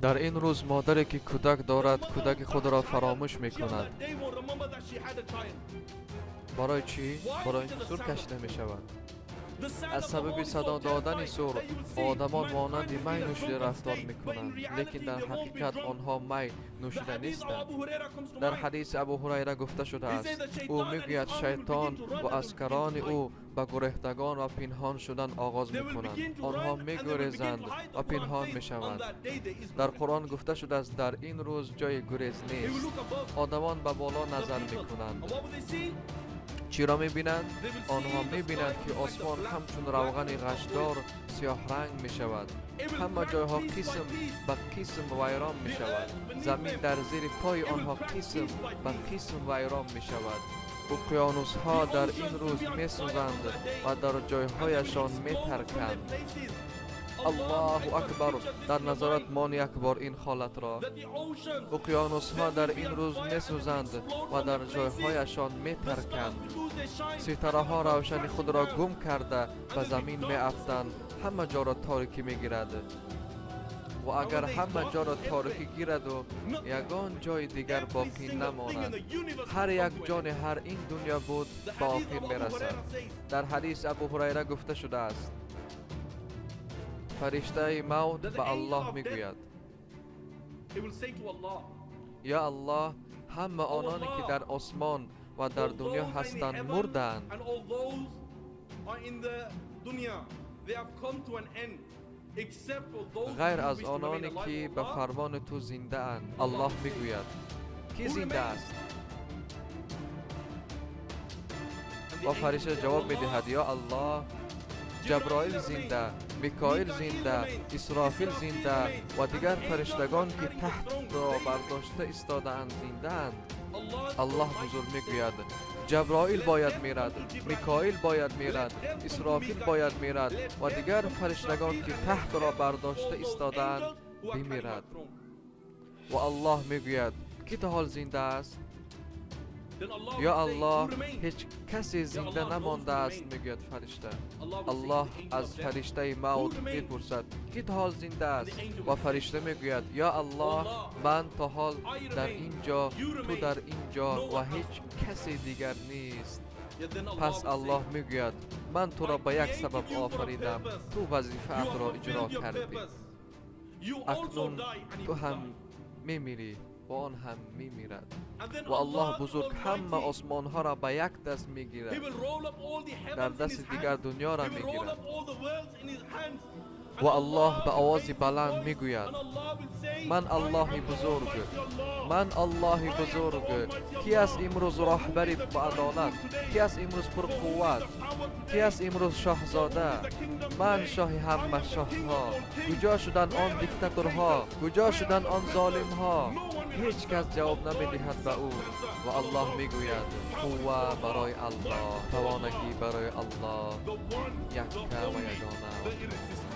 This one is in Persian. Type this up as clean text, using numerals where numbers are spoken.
در این روز مادری که کودک دارد کودک خود را فراموش می کند. برای چی؟ برای اینکه سور کشیده می شود. از سبب صدا دادن سور آدمان مانند می نوشیده رفتار می کنند، لیکن در حقیقت آنها می نوشیده نیستند. در حدیث ابو هریره گفته شده است، او میگوید شیطان و اسکران او به گریختگان و پنهان شدن آغاز می کنند. آنها می گریزند و پنهان می شوند. در قرآن گفته شده است در این روز جای گریز نیست. آدمان به بالا نظر می کنند. چی را می بینند؟ آنها می بینند که آسمان همچون روغن غشدار سیاه رنگ می شود. همه جایها قسم به قسم ویران می شود. زمین در زیر پای آنها قسم به قسم ویران می شود. اقیانوس ها در این روز می سوزند و در جایهایشان می ترکند. الله اکبر. در نظرت مانی اکبر این حالت را. اقیانوس ها در این روز می سوزند و در جایهایشان می ترکند. ستاره ها روشنی خود را گم کرده به زمین می افتند. همه جا را تاریکی می گیرد. و اگر همه جا را تاریکی گیرد و یگان جای دیگر باقی نماند، هر یک جان هر این دنیا بود به آخر می رسد. در حدیث ابو هریره گفته شده است، فرشته موت به الله می گوید، یا الله، همه آنانی که در آسمان و در دنیا هستند مردند. غیر از آنانی که به فرمان تو زنده اند. الله می گوید کی زنده است؟ و فرشته جواب می دهد، یا الله، جبرائیل زنده، میکائیل زنده، اسرافیل زنده و دیگر فرشتگان که تحت را برداشته ایستاده اند زنده اند. الله بزرگ میگوید جبرائیل باید میرد، میکائیل باید میرد، اسرافیل باید میرد و دیگر فرشتگان که تحت را برداشته ایستاده اند بمیرد. و الله میگوید کی تا حال زنده است؟ یا الله، هیچ کسی زنده نمانده است. میگوید فرشته. الله از فرشته موت میپرسد کی تا حال زنده است؟ و فرشته میگوید یا الله، من تا حال در اینجا، تو در اینجا و هیچ کسی دیگر نیست. پس الله میگوید من تو را به یک سبب آفریدم، تو وظیفه ات را اجرا کردی. اکنون تو هم میمیری و آن هم میمیرد. و الله بزرگ همه آسمان ها را به یک دست میگیرد، در دست دیگر دنیا را میگیرد. و الله به آواز بلند میگوید من الله بزرگ، من الله بزرگ. کی است امروز راهبری به عدالت؟ کی است امروز پر قوت؟ کی است امروز شاهزاده؟ من شاه همه شاه ها. کجا شدن آن دیکتاتورها؟ کجا شدن آن ظالم ها؟ هیچ کس جواب نمیدهد به او. و الله میگوید قوه برای الله، توانایی برای الله، یک و یگانه.